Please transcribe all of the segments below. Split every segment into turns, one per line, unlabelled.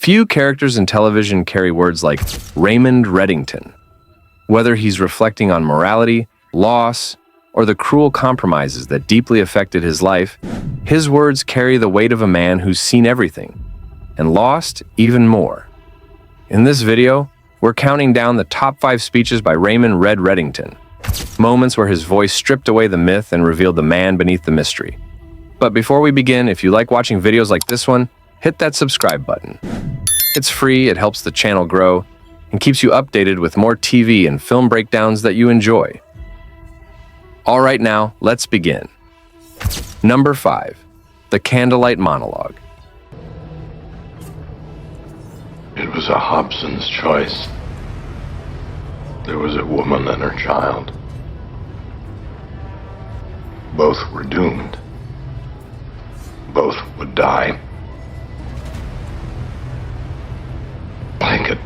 Few characters in television carry words like Raymond Reddington. Whether he's reflecting on morality, loss, or the cruel compromises that deeply affected his life, his words carry the weight of a man who's seen everything and lost even more. In this video, we're counting down the top 5 speeches by Raymond Reddington, moments where his voice stripped away the myth and revealed the man beneath the mystery. But before we begin, if you like watching videos like this one, hit that subscribe button. It's free, it helps the channel grow, and keeps you updated with more TV and film breakdowns that you enjoy. All right, now, let's begin. Number 5, the candlelight monologue.
It was a Hobson's choice. There was a woman and her child. Both were doomed. Both would die. Blanket.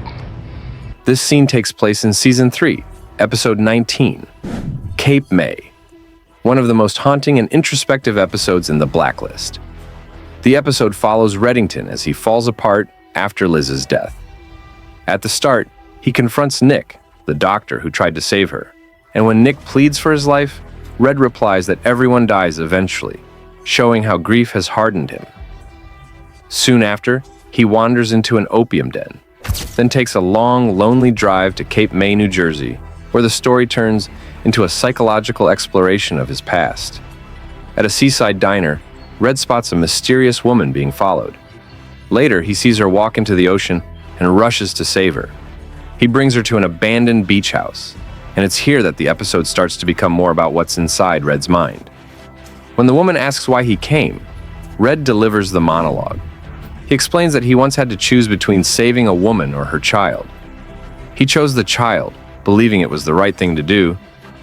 This scene takes place in Season 3, Episode 19, Cape May, one of the most haunting and introspective episodes in the Blacklist. The episode follows Reddington as he falls apart after Liz's death. At the start, he confronts Nick, the doctor who tried to save her, and when Nick pleads for his life, Red replies that everyone dies eventually, showing how grief has hardened him. Soon after, he wanders into an opium den, then takes a long, lonely drive to Cape May, New Jersey, where the story turns into a psychological exploration of his past. At a seaside diner, Red spots a mysterious woman being followed. Later, he sees her walk into the ocean and rushes to save her. He brings her to an abandoned beach house, and it's here that the episode starts to become more about what's inside Red's mind. When the woman asks why he came, Red delivers the monologue. He explains that he once had to choose between saving a woman or her child. He chose the child, believing it was the right thing to do,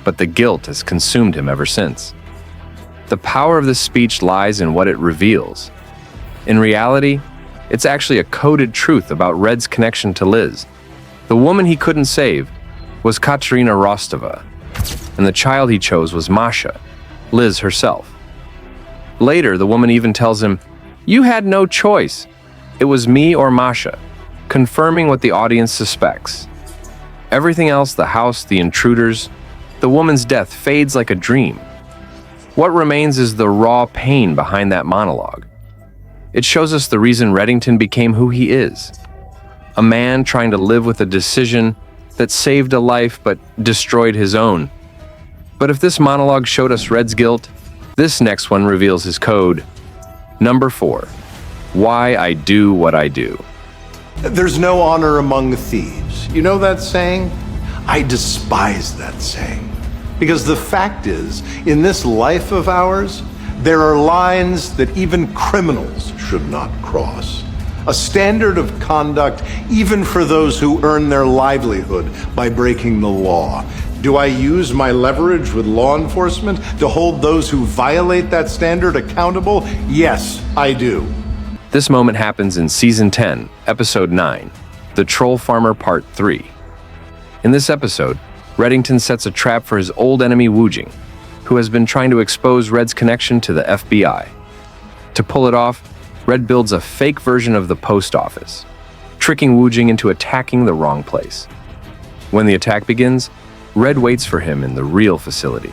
but the guilt has consumed him ever since. The power of this speech lies in what it reveals. In reality, it's actually a coded truth about Red's connection to Liz. The woman he couldn't save was Katerina Rostova, and the child he chose was Masha, Liz herself. Later, the woman even tells him, "You had no choice. It was me or Masha," confirming what the audience suspects. Everything else, the house, the intruders, the woman's death fades like a dream. What remains is the raw pain behind that monologue. It shows us the reason Reddington became who he is. A man trying to live with a decision that saved a life but destroyed his own. But if this monologue showed us Red's guilt, this next one reveals his code. Number 4, why I do what I do.
There's no honor among thieves. You know that saying? I despise that saying. Because the fact is, in this life of ours, there are lines that even criminals should not cross. A standard of conduct even for those who earn their livelihood by breaking the law. Do I use my leverage with law enforcement to hold those who violate that standard accountable? Yes, I do.
This moment happens in Season 10, Episode 9, The Troll Farmer Part 3. In this episode, Reddington sets a trap for his old enemy Woojing, who has been trying to expose Red's connection to the FBI. To pull it off, Red builds a fake version of the post office, tricking Woojing into attacking the wrong place. When the attack begins, Red waits for him in the real facility.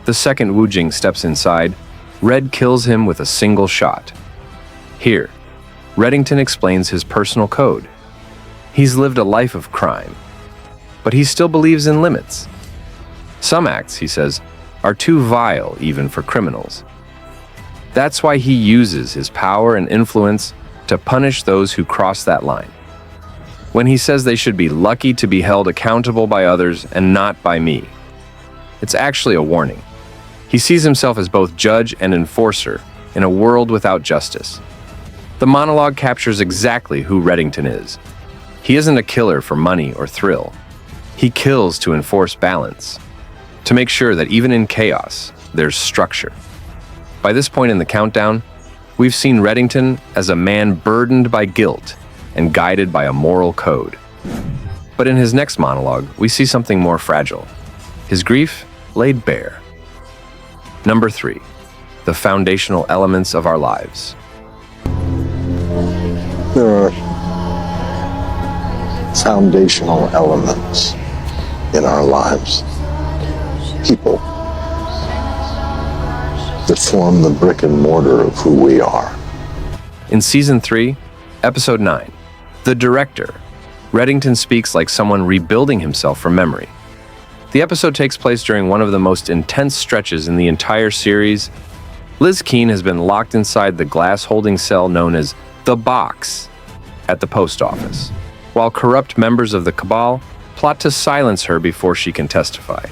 The second Woojing steps inside, Red kills him with a single shot. Here, Reddington explains his personal code. He's lived a life of crime, but he still believes in limits. Some acts, he says, are too vile even for criminals. That's why he uses his power and influence to punish those who cross that line. When he says they should be lucky to be held accountable by others and not by me, it's actually a warning. He sees himself as both judge and enforcer in a world without justice. The monologue captures exactly who Reddington is. He isn't a killer for money or thrill. He kills to enforce balance, to make sure that even in chaos, there's structure. By this point in the countdown, we've seen Reddington as a man burdened by guilt and guided by a moral code. But in his next monologue, we see something more fragile. His grief laid bare. Number 3, the foundational elements of our lives.
There are foundational elements in our lives. People that form the brick and mortar of who we are.
In Season 3, Episode 9, The Director, Reddington speaks like someone rebuilding himself from memory. The episode takes place during one of the most intense stretches in the entire series. Liz Keene has been locked inside the glass-holding cell known as the Box at the post office, while corrupt members of the Cabal plot to silence her before she can testify.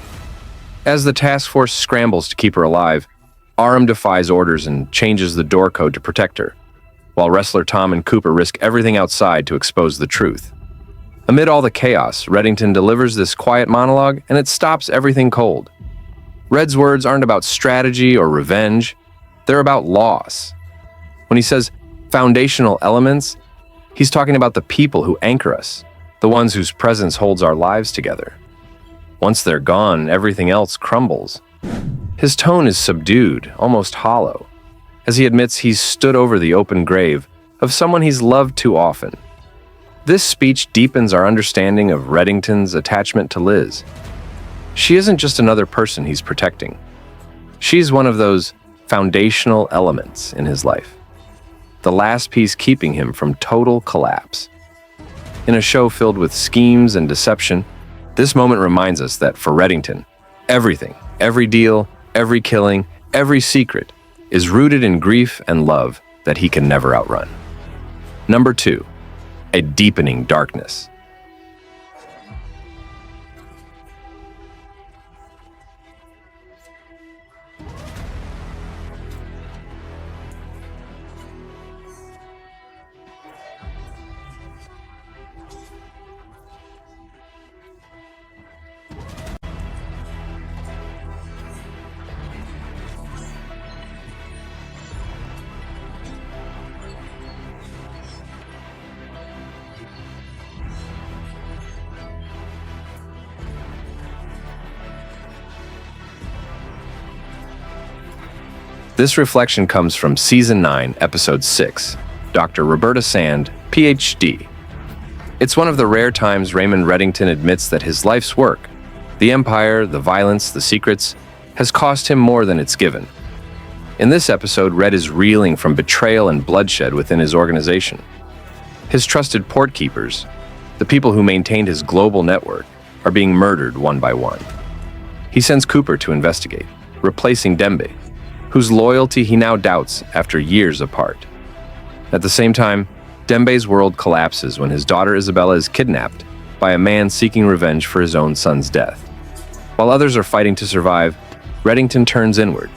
As the task force scrambles to keep her alive, Aram defies orders and changes the door code to protect her, while wrestler Tom and Cooper risk everything outside to expose the truth. Amid all the chaos, Reddington delivers this quiet monologue, and it stops everything cold. Red's words aren't about strategy or revenge, they're about loss. When he says foundational elements, he's talking about the people who anchor us, the ones whose presence holds our lives together. Once they're gone, everything else crumbles. His tone is subdued, almost hollow, as he admits he's stood over the open grave of someone he's loved too often. This speech deepens our understanding of Reddington's attachment to Liz. She isn't just another person he's protecting. She's one of those foundational elements in his life, the last piece keeping him from total collapse. In a show filled with schemes and deception, this moment reminds us that for Reddington, everything, every deal, every killing, every secret is rooted in grief and love that he can never outrun. Number 2, a deepening darkness. This reflection comes from Season 9, Episode 6, Dr. Roberta Sand, Ph.D. It's one of the rare times Raymond Reddington admits that his life's work, the empire, the violence, the secrets, has cost him more than it's given. In this episode, Red is reeling from betrayal and bloodshed within his organization. His trusted portkeepers, the people who maintained his global network, are being murdered one by one. He sends Cooper to investigate, replacing Dembe, whose loyalty he now doubts after years apart. At the same time, Dembe's world collapses when his daughter Isabella is kidnapped by a man seeking revenge for his own son's death. While others are fighting to survive, Reddington turns inward.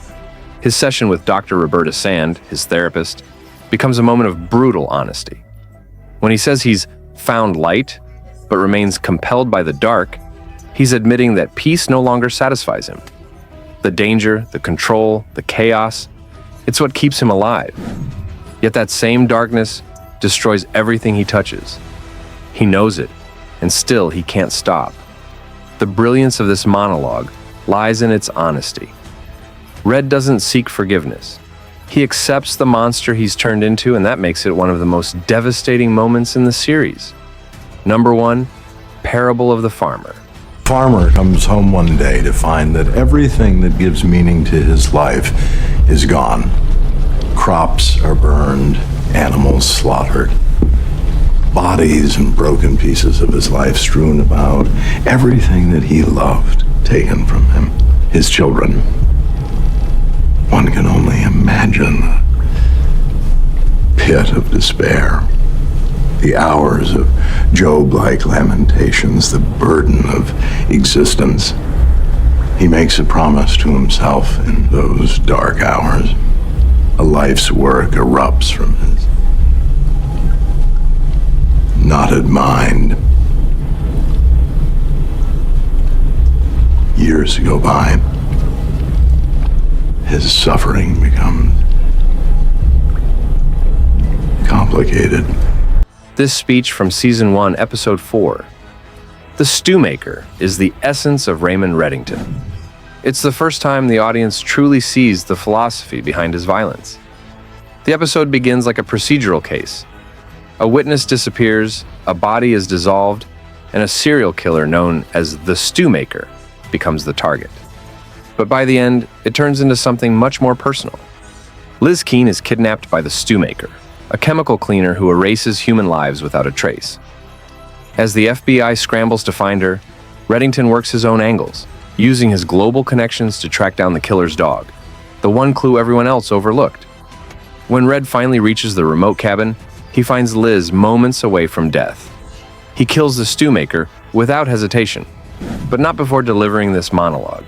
His session with Dr. Roberta Sand, his therapist, becomes a moment of brutal honesty. When he says he's found light, but remains compelled by the dark, he's admitting that peace no longer satisfies him. The danger, the control, the chaos, it's what keeps him alive. Yet that same darkness destroys everything he touches. He knows it, and still he can't stop. The brilliance of this monologue lies in its honesty. Red doesn't seek forgiveness. He accepts the monster he's turned into, and that makes it one of the most devastating moments in the series. Number 1, Parable of the Farmer.
Farmer comes home one day to find that everything that gives meaning to his life is gone. Crops are burned, animals slaughtered, bodies and broken pieces of his life strewn about, everything that he loved taken from him, his children. One can only imagine the pit of despair, the hours of Job-like lamentations, the burden of existence. He makes a promise to himself in those dark hours. A life's work erupts from his knotted mind. Years go by. His suffering becomes complicated.
This speech from Season 1, Episode 4. The Stewmaker is the essence of Raymond Reddington. It's the first time the audience truly sees the philosophy behind his violence. The episode begins like a procedural case. A witness disappears, a body is dissolved, and a serial killer known as the Stew Maker becomes the target. But by the end, it turns into something much more personal. Liz Keene is kidnapped by the Stew Maker, a chemical cleaner who erases human lives without a trace. As the FBI scrambles to find her, Reddington works his own angles, using his global connections to track down the killer's dog, the one clue everyone else overlooked. When Red finally reaches the remote cabin, he finds Liz moments away from death. He kills the Stew Maker without hesitation, but not before delivering this monologue,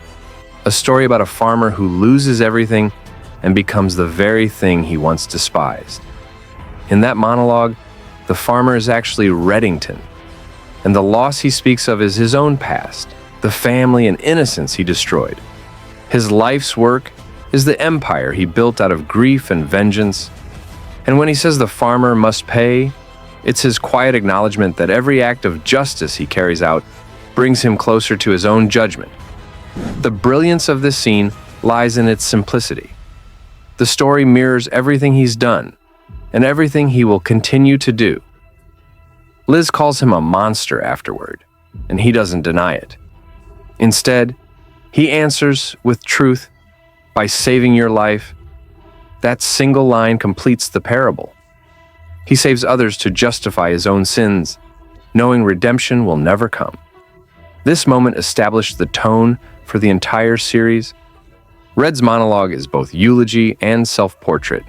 a story about a farmer who loses everything and becomes the very thing he once despised. In that monologue, the farmer is actually Reddington, and the loss he speaks of is his own past, the family and innocence he destroyed. His life's work is the empire he built out of grief and vengeance. And when he says the farmer must pay, it's his quiet acknowledgement that every act of justice he carries out brings him closer to his own judgment. The brilliance of this scene lies in its simplicity. The story mirrors everything he's done and everything he will continue to do. Liz calls him a monster afterward, and he doesn't deny it. Instead, he answers with truth by saving your life. That single line completes the parable. He saves others to justify his own sins, knowing redemption will never come. This moment established the tone for the entire series. Red's monologue is both eulogy and self-portrait,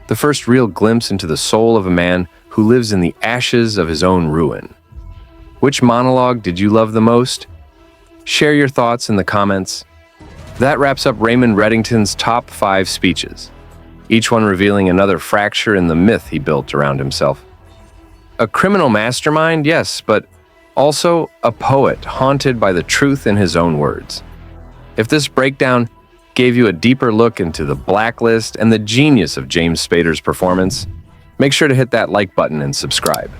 the first real glimpse into the soul of a man who lives in the ashes of his own ruin. Which monologue did you love the most? Share your thoughts in the comments. That wraps up Raymond Reddington's top 5 speeches, each one revealing another fracture in the myth he built around himself. A criminal mastermind, yes, but also a poet haunted by the truth in his own words. If this breakdown gave you a deeper look into the Blacklist and the genius of James Spader's performance, make sure to hit that like button and subscribe.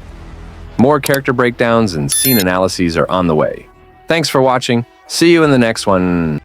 More character breakdowns and scene analyses are on the way. Thanks for watching. See you in the next one.